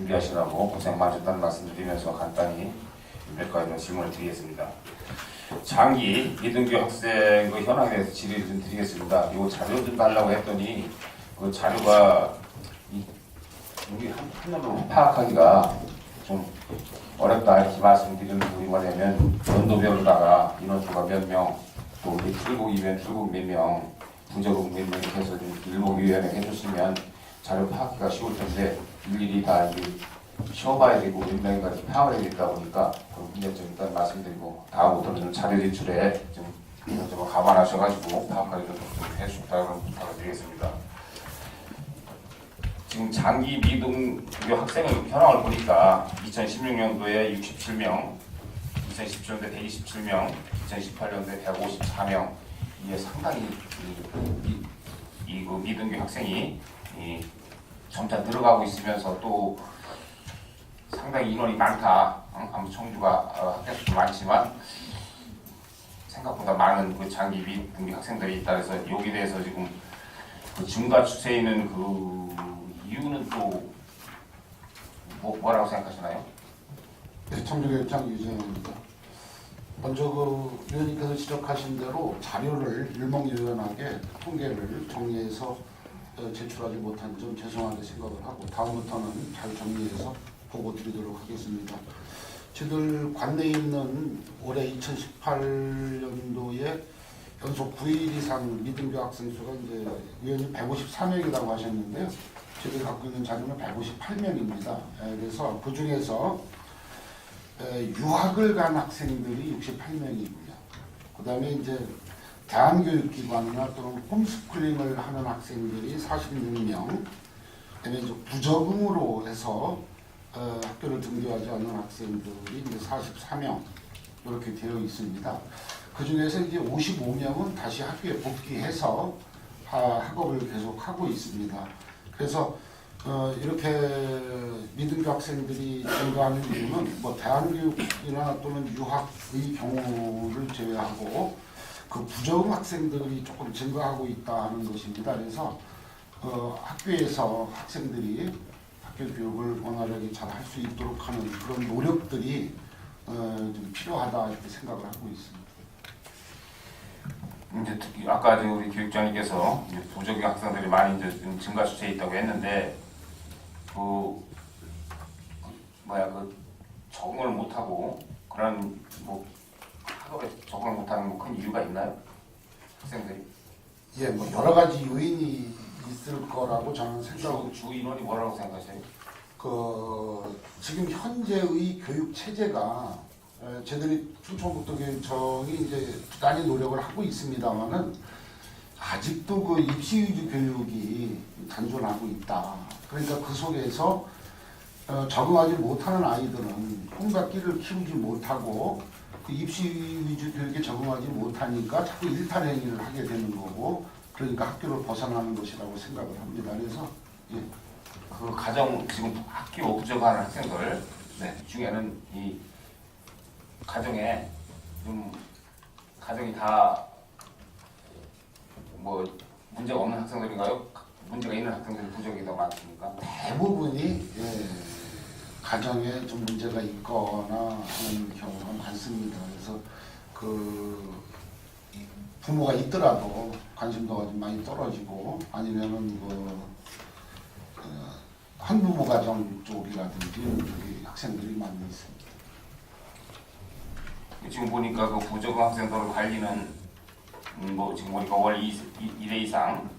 준비하시라고 고생 많으셨다는 말씀드리면서 간단히 몇 가지 질문을 드리겠습니다. 장기 이등교 학생 그 현황에 대해서 질의를 좀 드리겠습니다. 이 자료 좀 달라고 했더니 그 자료가 여기 한눈으로 파악하기가 좀 어렵다 이렇게 말씀드리는 부분이 뭐냐면 연도별로다가 인원수가 몇 명, 또 우리 출국이면 출국 몇 명, 부적응 몇 명 이렇게 해서 좀 일목요연하게 해주시면 자료 파악하기가 쉬울 텐데 일일이 다 이게 쉬어봐야 되고 몇 명인가 파악을 해야 되다 보니까 그 문제점 일단 말씀드리고 다음부터는 좀 자료 제출에 좀 감안하셔가지고 파악하기 좀 해주셨다고 부탁을 드리겠습니다. 지금 장기 미등교 학생의 현황을 보니까 2016년도에 67명, 2017년도에 127명, 2018년도에 154명, 이게 상당히 그 미등교 학생이 점차 늘어가고 있으면서 또 상당히 인원이 많다. 아무튼 청주가 학교 수도 많지만 생각보다 많은 그 장기 미등교 학생들이 있다. 그래서 여기에 대해서 지금 그 증가 추세에 있는 그 이유는 또 뭐라고 생각하시나요? 네, 청주교육청 유재현입니다. 먼저 그 위원님께서 지적하신 대로 자료를 일목요연하게 통계를 정리해서 제출하지 못한 점 죄송하게 생각을 하고 다음부터는 잘 정리해서 보고 드리도록 하겠습니다. 저희들 관내에 있는 올해 2018년도에 연속 9일 이상 미등교 학생 수가 이제 위원님 154명이라고 하셨는데요. 저희들이 갖고 있는 자료는 158명입니다. 그래서 그 중에서 유학을 간 학생들이 68명이고요. 그 다음에 이제 대안교육기관이나 또는 홈스쿨링을 하는 학생들이 46명, 그다음에 이제 부적응으로 해서 학교를 등교하지 않는 학생들이 이제 44명 이렇게 되어 있습니다. 그 중에서 이제 55명은 다시 학교에 복귀해서 학업을 계속 하고 있습니다. 그래서 이렇게 미등교 학생들이 증가하는 이유는 뭐 대안교육이나 또는 유학의 경우를 제외하고 그 부적응 학생들이 조금 증가하고 있다 하는 것입니다. 그래서 학교에서 학생들이 학교 교육을 원활하게 잘 할 수 있도록 하는 그런 노력들이 좀 필요하다 이렇게 생각을 하고 있습니다. 이제 특히 아까 우리 교육장님께서 부적응 학생들이 많이 이제 좀 증가 추세에 있다고 했는데 그 적응을 못하고 그런 뭐 학업에 적응을 못하는 큰 이유가 있나요? 학생들이? 예, 뭐 여러 가지 요인이 있을 거라고 저는 생각하고 주 인원이 뭐라고 생각하세요? 지금 현재의 교육 체제가 저희들이 충청북도교육청이 이제 부단히 노력을 하고 있습니다만은 아직도 그 입시 위주 교육이 단존하고 있다. 그러니까 그 속에서 적응하지 못하는 아이들은 온갖 끼를 키우지 못하고 그 입시 위주 교육에 적응하지 못하니까 자꾸 일탈 행위를 하게 되는 거고 그러니까 학교를 벗어나는 것이라고 생각을 합니다. 그래서 예. 그 가정 지금 학교 부적응하는 학생들 중에는 이 가정에 좀 가정이 다 뭐 문제가 없는 학생들인가요? 문제가 있는 학생들이 부적응이 더 많습니까? 대부분이 가정에 좀 문제가 있거나 하는 경우가 많습니다. 그래서 그 부모가 있더라도 관심도가 좀 많이 떨어지고 아니면은 한부모 가정 쪽이라든지 여기 학생들이 많이 있습니다. 지금 보니까 그 부적응 학생들을 관리는 뭐 지금 보니까 월 1회 이상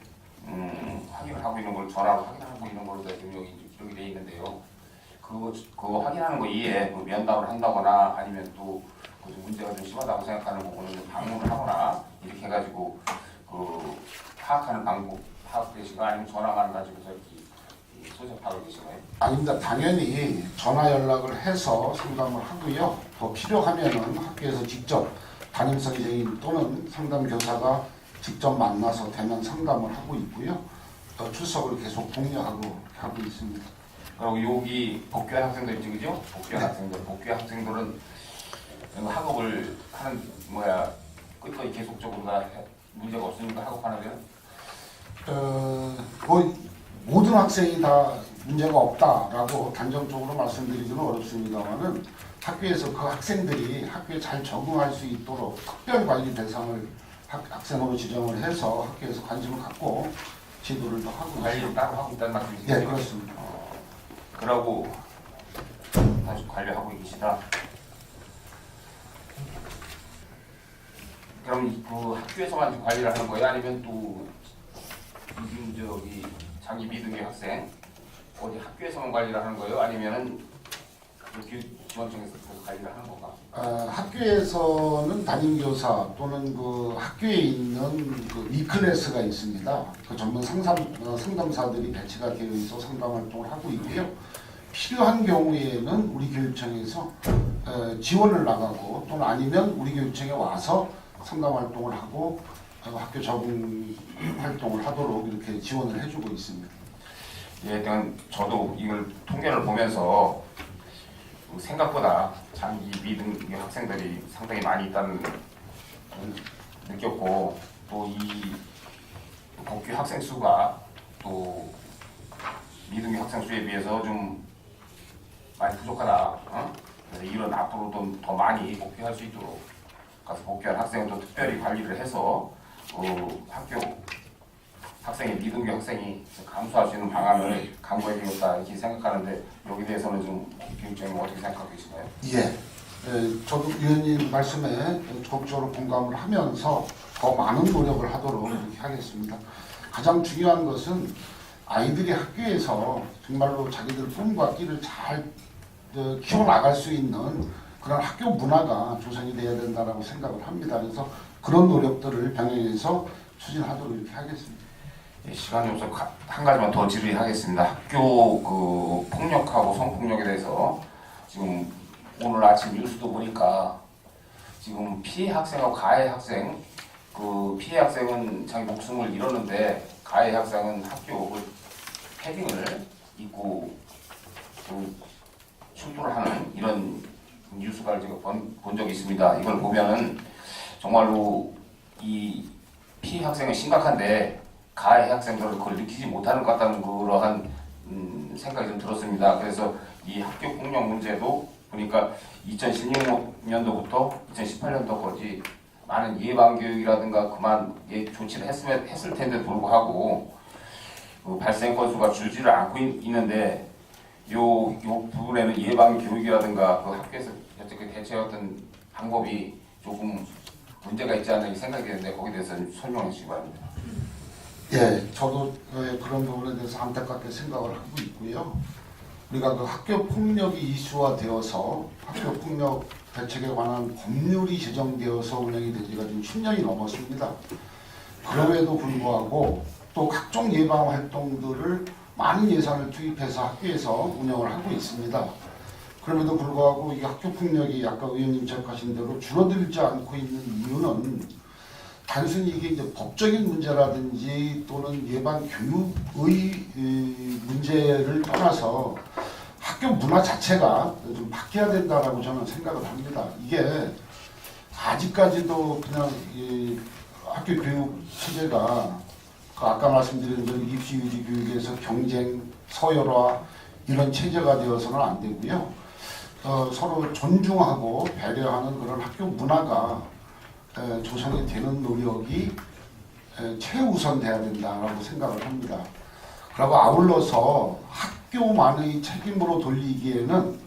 확인을 하고 있는 걸 전화로 확인하고 있는 걸로 지금 여기 기록이 되어 있는데요. 그거 확인하는 거 이외에 그 면담을 한다거나 아니면 또 그 문제가 좀 심하다고 생각하는 부분은 좀 방문을 하거나 이렇게 해가지고 그 파악하는 방법 파악되시가 아니면 전화만 가지고 이렇게 소식 파악을 되시나요? 아닙니다. 당연히 전화 연락을 해서 상담을 하고요. 더 필요하면은 학교에서 직접 담임선생님 또는 상담교사가 직접 만나서 대면 상담을 하고 있고요. 출석을 계속 독려하고 하고 있습니다. 그리고 여기 복귀한 학생들 있죠? 복귀한 학생들은 학업을 하는 끝까지 계속적으로 다 문제가 없으니까 학업하는 데는? 거의 모든 학생이 다 문제가 없다라고 단정적으로 말씀드리기는 어렵습니다만은 학교에서 그 학생들이 학교에 잘 적응할 수 있도록 특별 관리 대상을 학생으로 지정을 해서 학교에서 관심을 갖고 지도를 더 하고 관리를 있습니다. 따로 하고 있다는 말씀이시죠? 네, 그렇습니다. 그러고 다시 관리하고 계시다. 그럼 그 학교에서만 관리를 하는 거예요? 아니면 또 요즘 저기 장기 미등록 학생 어디 학교에서만 관리를 하는 거예요? 아니면은 그 교육지원청에서 그 관리를 하는 건가? 학교에서는 담임교사 또는 그 학교에 있는 그 E클래스가 있습니다. 그 전문 상담사들이 배치가 되어 있어 상담 활동을 하고 있고요. 필요한 경우에는 우리 교육청에서 지원을 나가고 또는 아니면 우리 교육청에 와서 상담 활동을 하고 학교 적응 활동을 하도록 이렇게 지원을 해주고 있습니다. 예, 일단 저도 이걸 통계를 보면서 생각보다 장기 미등록 학생들이 상당히 많이 있다는 걸 느꼈고 또 이 복귀 학생 수가 또 미등록 학생 수에 비해서 좀 많이 부족하다. 그래서 이런 앞으로도 더 많이 복귀할 수 있도록 가서 복귀한 학생도 특별히 관리를 해서 학교 학생의 미등록 학생이 감수할 수 있는 방안을 강구해 주겠다 이렇게 생각하는데 여기 대해서는 좀 교육청이 어떻게 생각하고 계신가요? 예, 저도 위원님 말씀에 적극적으로 공감을 하면서 더 많은 노력을 하도록 이렇게 하겠습니다. 가장 중요한 것은 아이들이 학교에서 정말로 자기들 꿈과 끼를 잘 키워나갈 수 있는 그런 학교 문화가 조성이 돼야 된다고 생각을 합니다. 그래서 그런 노력들을 병행해서 추진하도록 이렇게 하겠습니다. 예, 시간이 없어서 한 가지만 더 질의하겠습니다. 학교 그 폭력하고 성폭력에 대해서 지금 오늘 아침 뉴스도 보니까 지금 피해 학생하고 가해 학생 그 피해 학생은 자기 목숨을 잃었는데 가해 학생은 학교 그 패딩을 입고 그 출두를 하는 이런 뉴스가 제가 본 적이 있습니다. 이걸 보면은 정말로 이 피해 학생은 심각한데 가해 학생들은 그걸 느끼지 못하는 것 같다는 그러한 생각이 좀 들었습니다. 그래서 이 학교 폭력 문제도 보니까 2016년도부터 2018년도까지 많은 예방 교육이라든가 그만 조치를 했을 텐데 불구하고 그 발생 건수가 줄지를 않고 있는데 요 부분에는 예방 교육이라든가 그 학교에서 어떻게 대처했던 방법이 조금 문제가 있지 않나 생각이 되는데 거기에 대해서 설명해 주시기 바랍니다. 예, 저도 그런 부분에 대해서 안타깝게 생각을 하고 있고요. 우리가 그 학교 폭력이 이슈화되어서 학교 폭력 대책에 관한 법률이 제정되어서 운영이 된 지가 지금 10년이 넘었습니다. 그럼에도 불구하고 또 각종 예방 활동들을 많은 예산을 투입해서 학교에서 운영을 하고 있습니다. 그럼에도 불구하고 이 학교 폭력이 아까 의원님 지적하신 대로 줄어들지 않고 있는 이유는 단순히 이게 이제 법적인 문제라든지 또는 예방 교육의 문제를 떠나서 학교 문화 자체가 좀 바뀌어야 된다라고 저는 생각을 합니다. 이게 아직까지도 그냥 이 학교 교육 체제가 그 아까 말씀드린 대로 입시 유지 교육에서 경쟁, 서열화 이런 체제가 되어서는 안 되고요. 서로 존중하고 배려하는 그런 학교 문화가 조성이 되는 노력이 최우선 돼야 된다라고 생각을 합니다. 그리고 아울러서 학교만의 책임으로 돌리기에는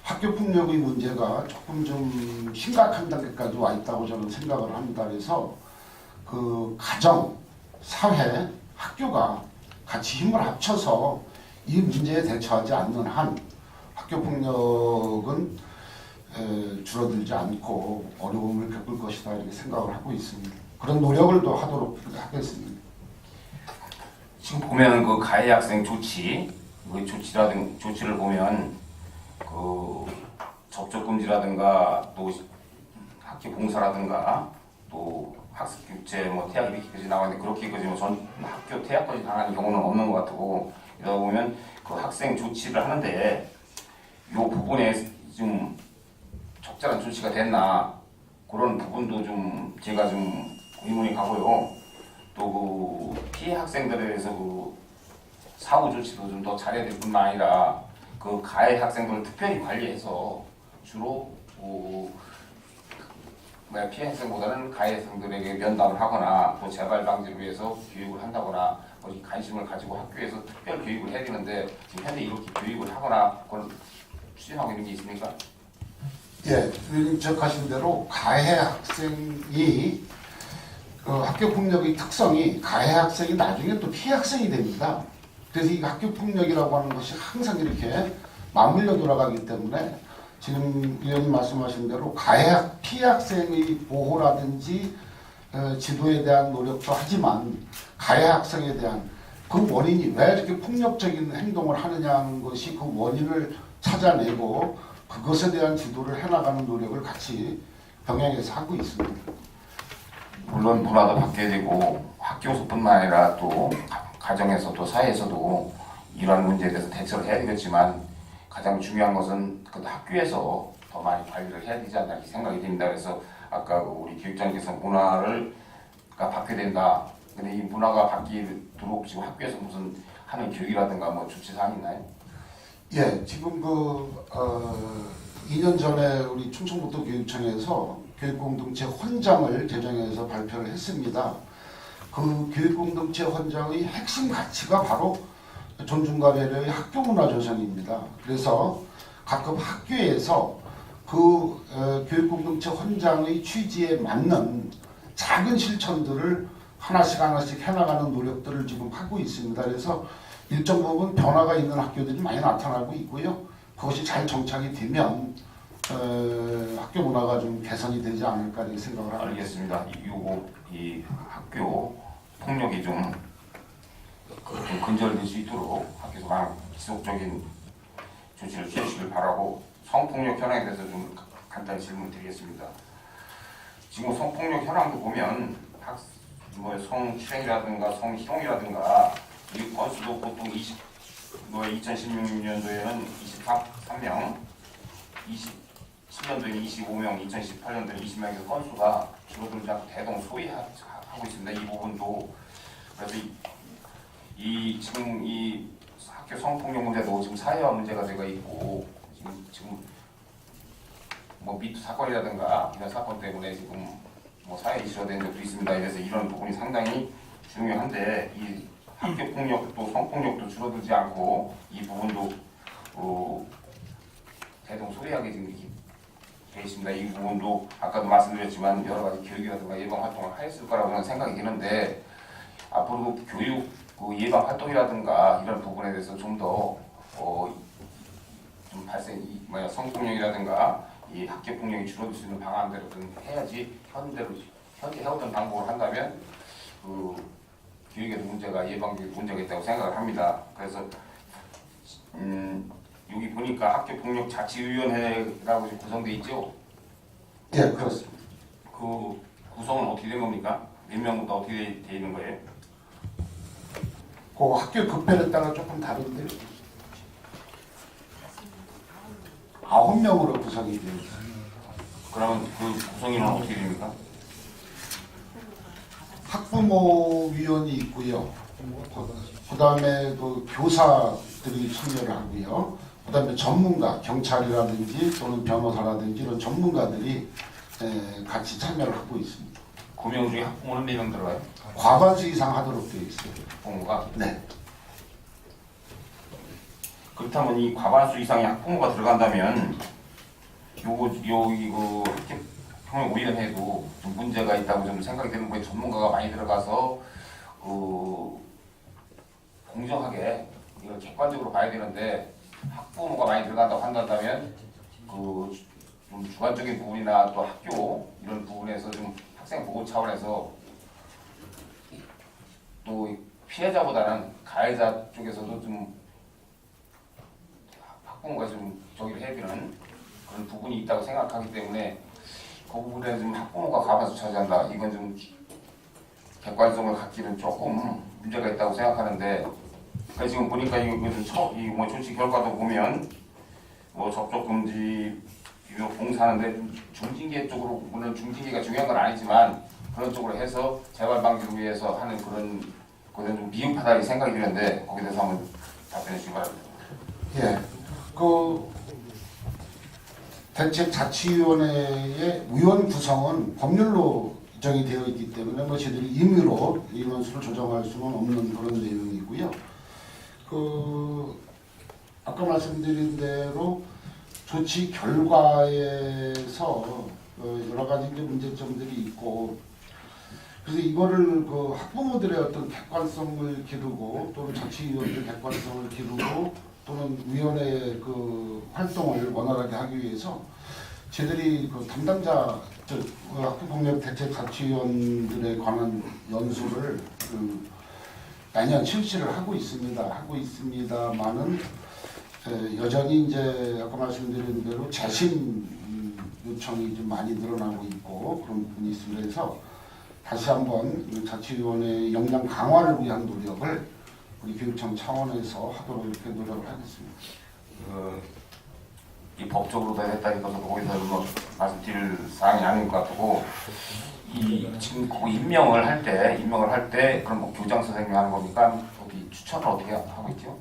학교 폭력의 문제가 조금 좀 심각한 단계까지 와 있다고 저는 생각을 합니다. 그래서 그 가정, 사회, 학교가 같이 힘을 합쳐서 이 문제에 대처하지 않는 한 학교 폭력은 줄어들지 않고 어려움을 겪을 것이다 이렇게 생각을 하고 있습니다. 그런 노력을 또 하도록 하겠습니다. 지금 보면 그 가해 학생 그 조치를 보면 그 접촉 금지라든가 또 학교 봉사라든가 또 학습 교체 뭐 퇴학 이렇게까지 나왔는데 그렇게까지 뭐 전 학교 퇴학까지 당하는 경우는 없는 것 같고 이러다 보면 그 학생 조치를 하는데 이 부분에 좀 적절한 조치가 됐나 그런 부분도 좀 제가 좀 의문이 가고요. 또 그 피해 학생들에 대해서 그 사후 조치도 좀 더 잘해야 될 뿐만 아니라 그 가해 학생들을 특별히 관리해서 주로 피해 학생보다는 가해 학생들에게 면담을 하거나 또 재발 방지를 위해서 교육을 한다거나 거기 관심을 가지고 학교에서 특별 교육을 해야 되는데 지금 현재 이렇게 교육을 하거나 그걸 추진하고 있는 게 있습니까? 예, 의원님 지적하신 대로 가해 학생이 그 학교 폭력의 특성이 가해 학생이 나중에 또 피해 학생이 됩니다. 그래서 이 학교 폭력이라고 하는 것이 항상 이렇게 맞물려 돌아가기 때문에 지금 의원님 말씀하신 대로 피해 학생의 보호라든지 지도에 대한 노력도 하지만 가해 학생에 대한 그 원인이 왜 이렇게 폭력적인 행동을 하느냐는 것이 그 원인을 찾아내고 그것에 대한 지도를 해나가는 노력을 같이 병행해서 하고 있습니다. 물론 문화도 바뀌어야 되고 학교에서뿐만 아니라 또 가정에서도 사회에서도 이러한 문제에 대해서 대처를 해야 되겠지만 가장 중요한 것은 그 학교에서 더 많이 관리를 해야 되지 않나 이렇게 생각이 됩니다. 그래서 아까 우리 교육장님께서 문화가 바뀌어야 된다. 근데 이 문화가 바뀌도록 지금 학교에서 무슨 하는 교육이라든가 뭐 조치사항이 있나요? 예, 지금 2년 전에 우리 충청북도 교육청에서 교육공동체 헌장을 제정해서 발표를 했습니다. 그 교육공동체 헌장의 핵심 가치가 바로 존중과 배려의 학교문화 조성입니다. 그래서 각급 학교에서 그 교육공동체 헌장의 취지에 맞는 작은 실천들을 하나씩 해나가는 노력들을 지금 하고 있습니다. 그래서 일정 부분 변화가 있는 학교들이 많이 나타나고 있고요. 그것이 잘 정착이 되면 학교 문화가 좀 개선이 되지 않을까 이렇게 생각을 합니다. 알겠습니다. 이 학교 폭력이 좀 근절될 수 있도록 학교에서 지속적인 조치를 취하시길 바라고 성폭력 현황에 대해서 좀 간단히 질문드리겠습니다. 지금 성폭력 현황도 보면 성추행이라든가 성희롱이라든가 이 건수도 보통 2016년도에는 23명, 2017년도에는 25명, 2018년도에는 20명에서 건수가 줄어들지 않고 대동소이하고 있습니다. 이 부분도 그래서 지금 이 학교 성폭력 문제도 지금 사회화 문제가 되어 있고 지금 뭐 미투 사건이라든가 이런 사건 때문에 지금 뭐 사회 이슈가 된 적도 있습니다. 그래서 이런 부분이 상당히 중요한데 이 학교 폭력도 성폭력도 줄어들지 않고 이 부분도 대동소이하게 지금 이렇게 되어 있습니다. 이 부분도 아까도 말씀드렸지만 여러 가지 교육이라든가 예방 활동을 했을 거라고는 생각이 드는데 앞으로 교육 예방 활동이라든가 이런 부분에 대해서 좀 더 좀 성폭력이라든가 이 학교 폭력이 줄어들 수 있는 방안대로 좀 해야지 현재 해오던 방법을 한다면 그 교육에도 예방에 문제가 있다고 생각을 합니다. 그래서 여기 보니까 학교 폭력 자치위원회라고 구성돼 있죠? 예, 그렇습니다. 그 구성은 어떻게 된 겁니까? 몇 명부터 어떻게 돼 있는 거예요? 그 학교 급별에 따라 조금 다른데 9명으로 구성이 되어 있습니다. 그러면 그 구성인은 어떻게 됩니까? 학부모위원이 있고요. 그 다음에 그 교사들이 참여를 하고요. 그 다음에 전문가, 경찰이라든지 또는 변호사라든지 이런 전문가들이 같이 참여를 하고 있습니다. 9명 중에 학부모는 4명 들어가요? 과반수 이상 하도록 되어 있어요. 학부모가? 네. 그렇다면 이 과반수 이상의 학부모가 들어간다면 이거 학교폭력위원회도 좀 문제가 있다고 좀 생각이 되는 거에 전문가가 많이 들어가서 공정하게 이걸 객관적으로 봐야 되는데 학부모가 많이 들어간다고 한다면 좀 주관적인 부분이나 또 학교 이런 부분에서 좀 학생 보호 차원에서 또 피해자보다는 가해자 쪽에서도 좀 학부모가 좀 저기를 해야 되는 그런 부분이 있다고 생각하기 때문에 그 부분에 좀 학부모가 과반수 차지한다. 이건 좀 객관성을 갖기는 조금 문제가 있다고 생각하는데 그러니까 지금 보니까 뭐 조치 결과도 보면 뭐 접촉 금지 봉사하는데 중징계 쪽으로 물론 중징계가 중요한 건 아니지만 그런 쪽으로 해서 재발 방지를 위해서 하는 그런 그건 좀 미흡하다 이 생각이 드는데 거기에 대해서 한번 답변해 주시기 바랍니다. 예, 그 대책자치위원회의 위원 구성은 법률로 규정이 되어 있기 때문에 뭐 저희들이 임의로 인원수를 조정할 수는 없는 그런 내용이고요. 그 아까 말씀드린 대로 조치 결과에서 여러 가지 이제 문제점들이 있고, 그래서 이거를 그 학부모들의 어떤 객관성을 기르고 또는 자치위원들 객관성을 기르고 또는 위원회의 그 활동을 원활하게 하기 위해서 저희들이 그 담당자 학교폭력 대책자치위원들에 관한 연수를 그 매년 실시를 하고 있습니다만은 여전히 이제 아까 말씀드린 대로 재심 요청이 좀 많이 늘어나고 있고 그런 부분이 있습니다. 그래서 다시 한번 자치위원회의 역량 강화를 위한 노력을 우리 교육청 차원에서 하도록 이렇게 노력을 하겠습니다. 이 법적으로 됐다니까 저도 거기서 뭐 말씀드릴 사항이 아닌 것 같고, 이 지금 그 임명을 할 때 그럼 뭐 교장 선생님이 하는 겁니까? 어디 추천을 어떻게 하고 있죠?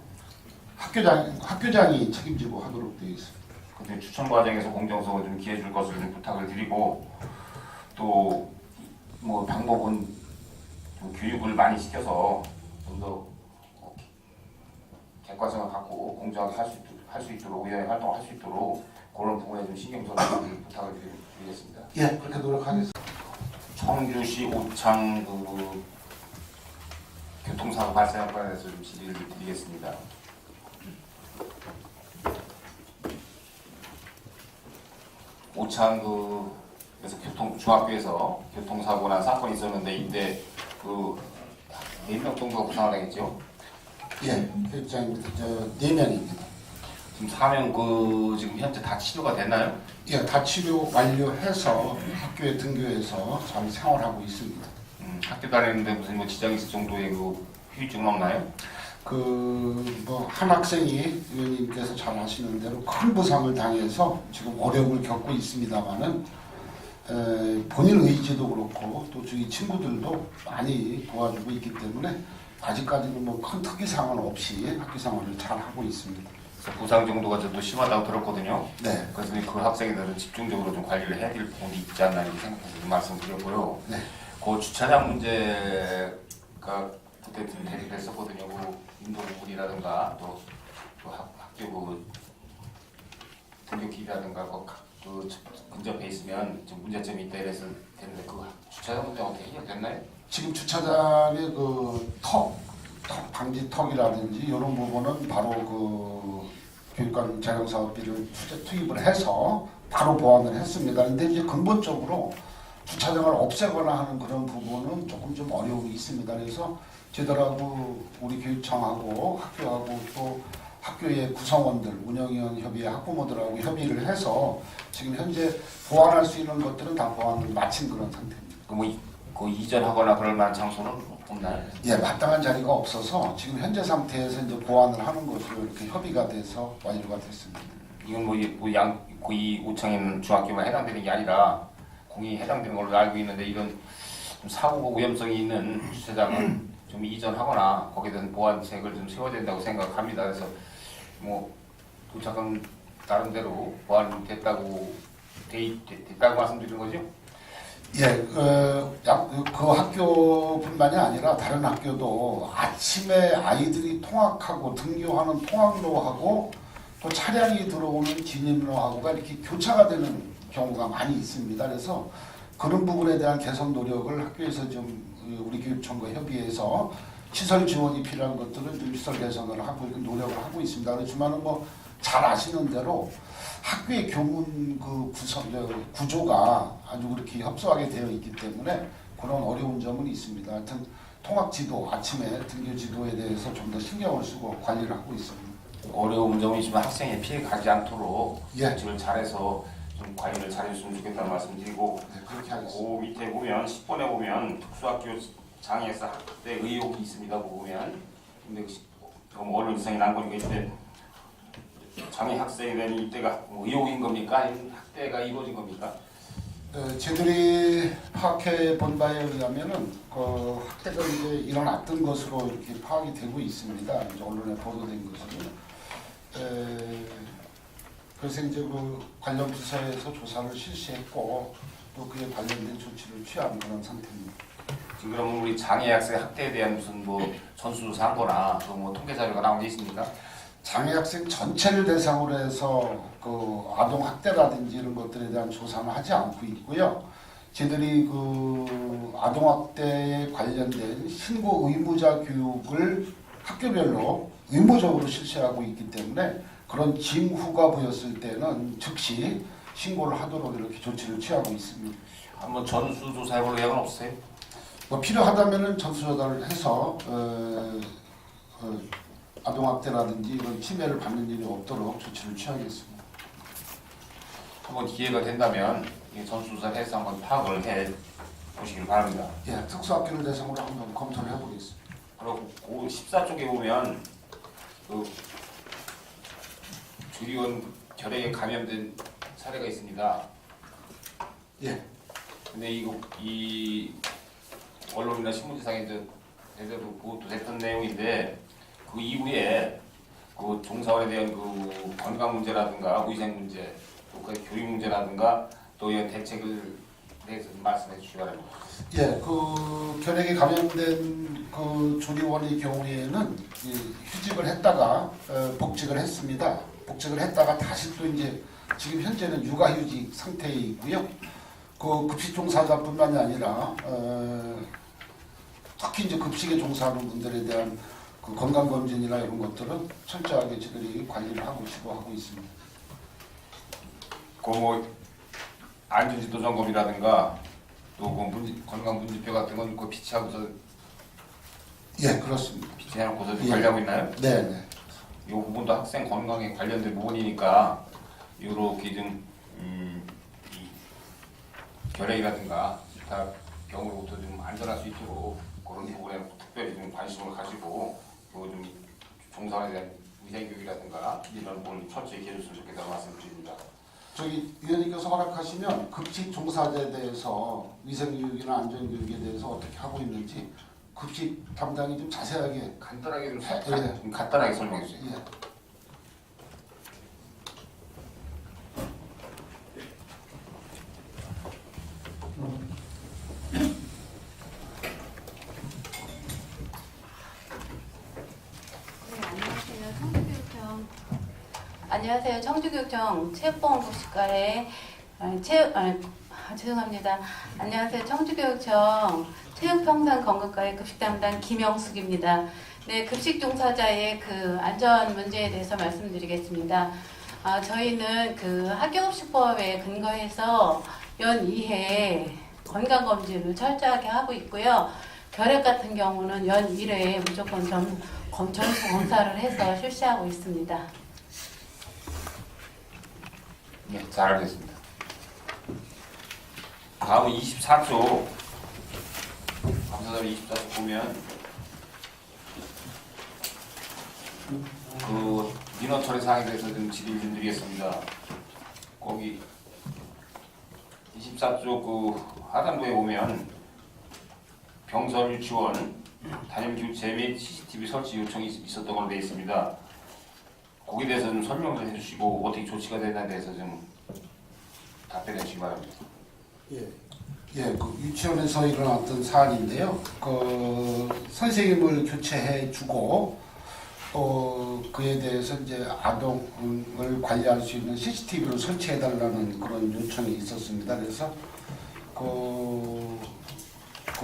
학교장이 책임지고 하도록 되어 있습니다. 근데 추천 과정에서 공정성을 좀 기해 줄 것을 좀 부탁을 드리고, 또 뭐 방법은 좀 교육을 많이 시켜서 좀 더 객관성을 갖고 공정하게 할 수 있도록 의원회 활동을 할 수 있도록 그런 부분에 좀 신경 써서 부탁을 드리겠습니다. 예, 그렇게 노력하겠습니다. 청주시 오창 그 교통사고 발생한 관련해서 좀 질의를 드리겠습니다. 오창 그래서 중학교에서 교통사고 난 사건이 있었는데 이때 그 4명 정도가 부상을 당했죠. 예, 교육장입니다. 4명입니다. 지금 4명 지금 현재 다 치료가 됐나요? 예, 다 치료 완료해서 학교에 등교해서 잘 생활하고 있습니다. 학교 다니는데 무슨 뭐 지장이 있을 정도의 그 후유증은 없나요? 뭐 한 학생이 의원님께서 잘 아시는 대로 큰 부상을 당해서 지금 어려움을 겪고 있습니다만은 본인 의지도 그렇고 또 주위 친구들도 많이 도와주고 있기 때문에 아직까지는 뭐 큰 특이사항은 없이 학교 생활을 잘 하고 있습니다. 부상 정도가 좀 더 심하다고 들었거든요. 네. 그래서 그 학생들은 집중적으로 좀 관리를 해야 될 부분이 있지 않나 이렇게 생각해서 좀 말씀드렸고요. 네. 그 주차장 문제가 그때 좀 대립했었거든요. 그 인도 부분이라든가 또 학교 그 등교길이라든가 그 근접해 있으면 좀 문제점이 있다 이래서 되는데 그 주차장 문제 어떻게 해결됐나요? 지금 주차장의 그 방지 턱이라든지 이런 부분은 바로 그 교육관 재정사업비를 투입을 해서 바로 보완을 했습니다. 근데 이제 근본적으로 주차장을 없애거나 하는 그런 부분은 조금 좀 어려움이 있습니다. 그래서 저희들하고 우리 교육청하고 학교하고 또 학교의 구성원들, 운영위원 협의회 학부모들하고 협의를 해서 지금 현재 보완할 수 있는 것들은 다 보완을 마친 그런 상태입니다. 그 이전하거나 그럴 만한 장소는 없나요? 예, 마땅한 자리가 없어서 지금 현재 상태에서 이제 보완을 하는 것으로 이렇게 협의가 돼서 완료가 됐습니다. 이건 이 오창에 있는 중학교만 해당되는 게 아니라 공이 해당되는 걸로 알고 있는데 이런 좀 사고가 위험성이 있는 주차장은 좀 이전하거나 거기에 대한 보완책을 좀 세워야 된다고 생각합니다. 그래서 뭐 도착은 나름대로 보완됐다고 됐다고 말씀드리는 거죠? 예, 그 학교뿐만이 아니라 다른 학교도 아침에 아이들이 통학하고 등교하는 통학로하고 또 차량이 들어오는 진입로하고가 이렇게 교차가 되는 경우가 많이 있습니다. 그래서 그런 부분에 대한 개선 노력을 학교에서 좀 우리 교육청과 협의해서 시설 지원이 필요한 것들은 좀 시설 개선을 하고 이렇게 노력을 하고 있습니다. 그렇지만은 뭐 잘 아시는 대로 학교의 교문 그 구조가 아주 그렇게 협소하게 되어 있기 때문에 그런 어려운 점은 있습니다. 하여튼 통학 지도, 아침에 등교 지도에 대해서 좀 더 신경을 쓰고 관리를 하고 있습니다. 어려운 점이 있지만 학생이 피해 가지 않도록 예. 조치를 잘해서 좀 관리를 잘해줬으면 좋겠다는 말씀드리고, 네, 그렇게 하겠습니다. 그 밑에 보면 10번에 보면 특수학교 장애에서 학대 의혹이 있습니다. 보면 근데 좀 언론 이상이 난 거니까 이때 장애 학생이 된 이때가 뭐 의혹인 겁니까? 아니면 학대가 이루어진 겁니까? 저희들이 파악해 본 바에 의하면은 그 학대가 이제 일어났던 것으로 이렇게 파악이 되고 있습니다. 이제 언론에 보도된 것은. 그래서 이제 그 관련 부서에서 조사를 실시했고 또 그에 관련된 조치를 취한 그런 상태입니다. 지금 그러면 우리 장애 학생 학대에 대한 무슨 뭐 전수조사한 거나 또 뭐 통계 자료가 나온 게 있습니까? 장애 학생 전체를 대상으로 해서 그 아동 학대라든지 이런 것들에 대한 조사는 하지 않고 있고요. 저희들이 그 아동 학대에 관련된 신고 의무자 교육을 학교별로 의무적으로 실시하고 있기 때문에 그런 징후가 보였을 때는 즉시 신고를 하도록 이렇게 조치를 취하고 있습니다. 한번 전수조사해볼 의향은 없으세요? 뭐 필요하다면은 전수조사를 해서 아동학대라든지 이런 침해를 받는 일이 없도록 조치를 취하겠습니다. 한번 기회가 된다면 이 전수조사를 해서 한번 파악을 해 보시길 바랍니다. 예, 특수학교를 대상으로 한번 검토를 해보겠습니다. 그리고 그 14쪽에 보면 그 조리원 결핵에 감염된 사례가 있습니다. 예, 근데 이 언론이나 신문지상에 제대로 보도 됐던 내용인데 그 이후에 그 종사원에 대한 그 건강 문제라든가 위생 문제, 또 그 교육 문제라든가 또 이런 대책을 대해서 좀 말씀해 주시기 바랍니다. 예, 그 결핵에 감염된 그 조리원의 경우에는 휴직을 했다가 복직을 했습니다. 복직을 했다가 다시 또 이제 지금 현재는 육아휴직 상태이고요. 그 급식 종사자뿐만이 아니라 특히 이제 급식에 종사하는 분들에 대한 그 건강 검진이나 이런 것들은 철저하게 저희들이 관리를 하고 지도하고 있습니다. 그 뭐 안전지도 점검이라든가 또 그 건강 문제표 같은 건 그 비치하고서 예, 그렇습니다. 비치해놓고서 좀 예. 관리하고 있나요? 네, 네. 이 부분도 학생 건강에 관련된 부분이니까 이렇게 좀 이 결핵이라든가 기타 병으로부터 좀 안전할 수 있도록 그런 부분에 특별히 좀 관심을 가지고 좀 종사원에 대한 위생교육이라든가 이런 부분을 철저히 해줬으면 좋겠다고 말씀드립니다. 저기 위원님께서 허락하시면 급식 종사자에 대해서 위생교육이나 안전교육에 대해서 어떻게 하고 있는지 급식 담당이 좀 자세하게 간단하게 좀, 예. 좀 간단하게 설명해 주세요. 예. 안녕하세요. 청주교육청 체육보건복지과의 죄송합니다. 안녕하세요. 청주교육청 체육평산건강과의 급식 담당 김영숙입니다. 네, 급식 종사자의 그 안전 문제에 대해서 말씀드리겠습니다. 저희는 그 학교급식법에 근거해서 연 2회 건강검진을 철저하게 하고 있고요. 결핵 같은 경우는 연 1회에 무조건 전수 검사를 해서 실시하고 있습니다. 네, 잘 알겠습니다. 다음은 24조 감사자료 24조 보면 그 민원 처리 사항에 대해서 좀 질의를 좀 드리겠습니다. 거기 24조 그 하단부에 보면 병설 유치원 단임 교체 및 CCTV 설치 요청이 있었던 걸로 되어 있습니다. 거기에 대해서 좀 설명 좀 해주시고 어떻게 조치가 되냐에 대해서 좀 답변해 주시기 바랍니다. 예, 그 유치원에서 일어났던 사안인데요. 그 선생님을 교체해주고 또 그에 대해서 이제 아동을 관리할 수 있는 CCTV를 설치해달라는 그런 요청이 있었습니다. 그래서 그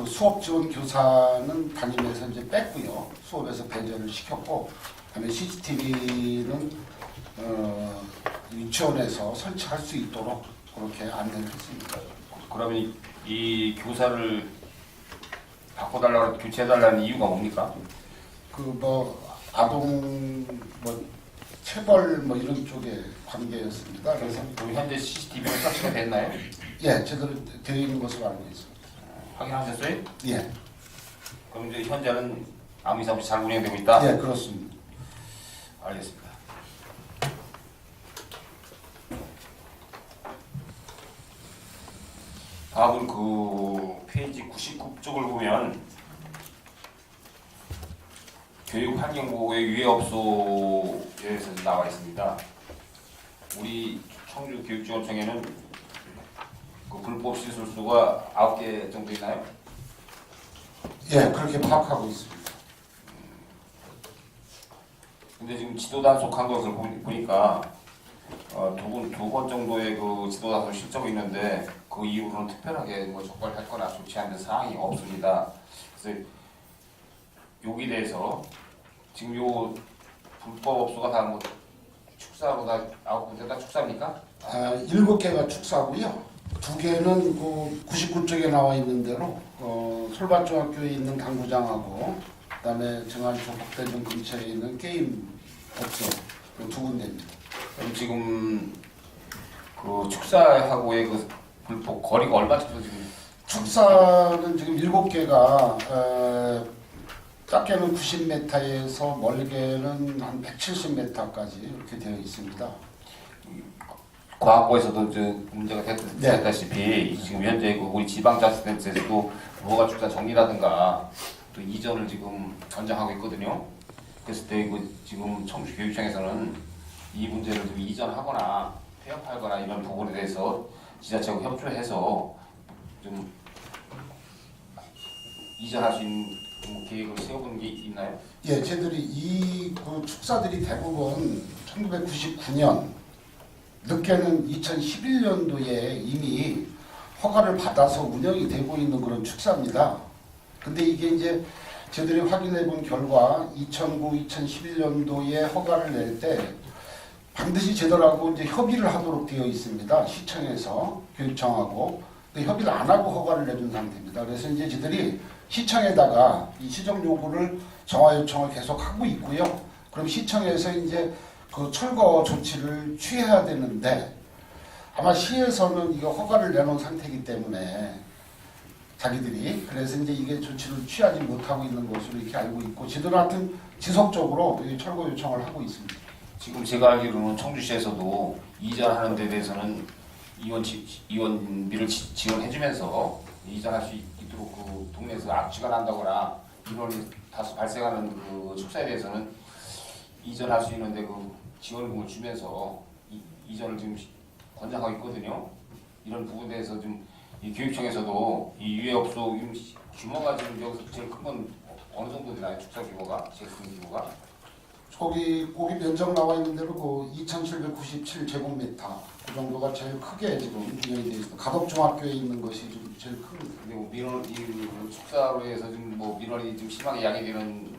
수업 지원 교사는 담임에서 이제 뺐고요. 수업에서 배제를 시켰고, 그다음에 CCTV는 유치원에서 설치할 수 있도록 그렇게 안내를 했습니다. 그러면 이 교사를 바꿔달라고 교체해달라는 이유가 뭡니까? 그 뭐 아동 뭐 체벌 뭐 이런 쪽의 관계였습니다. 그래서 그럼 현재 CCTV는 설치가 됐나요? 예, 제대로 되어 있는 것으로 알고 있습니다. 확인하셨어요? 예, 그럼 이제 현재는 아무 이상 없이 잘 운영되고 있다? 예, 그렇습니다. 알겠습니다. 다음은 그 페이지 99쪽을 보면 교육환경보호의 유해업소에서 나와 있습니다. 우리 청주교육지원청에는 그 불법 시술수가 9개 정도 있나요? 예, 그렇게 파악하고 있습니다. 근데 지금 지도 단속한 것을 보니까 두 번 정도의 그 지도 단속 실적이 있는데 그 이후로는 특별하게 뭐 적발했거나 좋지 않은 사항이 없습니다. 그래서 여기에 대해서 지금 요 불법 업소가 다 뭐 축사로 다 9군데 다 축사입니까? 7개가 축사고요. 2개는 그 99쪽에 나와 있는 대로 솔밭중학교에 있는 당구장하고 그다음에 정안초 국대중 근처에 있는 게임 업소 두 군데입니다. 그럼 지금 그 축사하고의 그 불법 거리가 얼마 정도 지금? 축사는 지금 7개가 작게는 90m에서 멀게는 한 170m까지 이렇게 되어 있습니다. 과학부에서도 문제가 됐다시피 지금 현재 그 우리 지방자치단체에서도 무허가 축사 정리라든가 또 이전을 지금 권장하고 있거든요. 그랬을 때 그 지금 청주교육청에서는 이 문제를 좀 이전하거나 폐업하거나 이런 부분에 대해서 지자체하고 협조해서 좀 이전할 수 있는 계획을 세워본 게 있나요? 예, 저희들이 그 축사들이 대부분 1999년 늦게는 2011년도에 이미 허가를 받아서 운영이 되고 있는 그런 축사입니다. 근데 이게 이제 저희들이 확인해 본 결과 2009, 2011년도에 허가를 낼 때 반드시 저희들하고 이제 협의를 하도록 되어 있습니다. 시청에서 교육청하고. 근데 협의를 안 하고 허가를 내준 상태입니다. 그래서 이제 저희들이 시청에다가 이 시정 요구를 정화 요청을 계속 하고 있고요. 그럼 시청에서 이제 그 철거 조치를 취해야 되는데 아마 시에서는 이거 허가를 내놓은 상태이기 때문에 자기들이 그래서 이제 이게 조치를 취하지 못하고 있는 것으로 이렇게 알고 있고 지들 같은 지속적으로 이 철거 요청을 하고 있습니다. 지금 제가 알기로는 청주시에서도 이전하는 데 대해서는 이원비를 지원해주면서 이전할 수 있도록 그 동네에서 악취가 난다거나 이런 다소 발생하는 그 축사에 대해서는 이전할 수 있는데 그 지원금을 주면서 이전을 지금 권장하고 있거든요. 이런 부분에 대해서 좀 이 교육청에서도 이 유해업소 규모가 지금 여기서 제일 큰 건 어느 정도 되나요? 축사 규모가 제일 큰 규모가? 거기 면적 나와 있는 대로 그 2,797제곱미터 그 정도가 제일 크게 지금 운영이 되어 있습니다. 가덕중학교에 있는 것이 좀 제일 큽니다. 근데 뭐 민원 이 축사로 해서 지금 뭐 민원이 좀 심하게 야기되는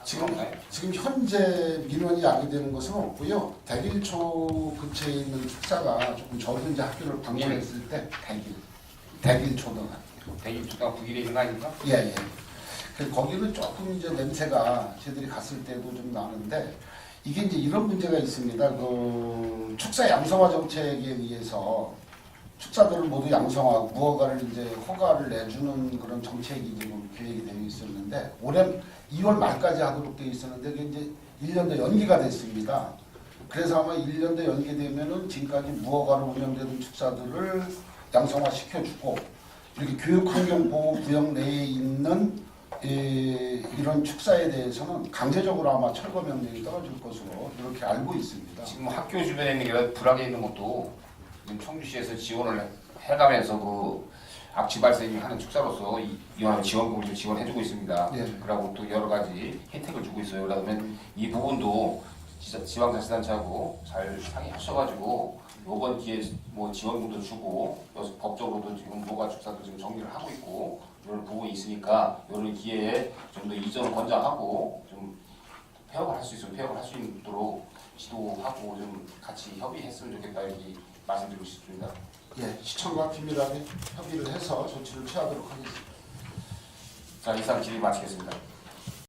지금 현재 민원이 야기되는 것은 없고요. 대길초 근처에 있는 축사가 조금 저도 이제 학교를 방문했을 때 대길초등학교. 대길초등학교 북일에 있는 거 아닙니까? 예. 거기는 조금 이제 냄새가 저희들이 갔을 때도 좀 나는데 이게 이제 이런 문제가 있습니다. 그 축사 양성화 정책에 의해서 축사들을 모두 양성하고 무허가를 이제 허가를 내주는 그런 정책이 지금 계획이 되어 있었는데 올해 2월 말까지 하도록 되어 있었는데 그게 이제 1년 더 연기가 됐습니다. 그래서 아마 1년 더 연기되면은 지금까지 무허가로 운영되던 축사들을 양성화 시켜주고 이렇게 교육환경보호구역 내에 있는 이런 축사에 대해서는 강제적으로 아마 철거 명령이 떨어질 것으로 이렇게 알고 있습니다. 지금 학교 주변에 있는 게 불악에 있는 것도 지금 청주시에서 지원을 해가면서 그 악취 발생하는 축사로서 이완 지원금을 지원해주고 있습니다. 네. 그리고 또 여러 가지 혜택을 주고 있어요. 그러면 이 부분도 지방자치단체하고 잘 상의하셔가지고 이번 기회에 뭐 지원금도 주고 법적으로도 지금 무허가 축사도 지금 정리를 하고 있고 이런 부분이 있으니까 이런 기회에 좀 더 이전 권장하고 좀 폐업을 할 수 있으면 폐업을 할 수 있도록 지도하고 좀 같이 협의했으면 좋겠다 이렇게 말씀드리고 싶습니다. 예, 시청과 긴밀하게 협의를 해서 조치를 취하도록 하겠습니다. 자, 이상 질의 마치겠습니다.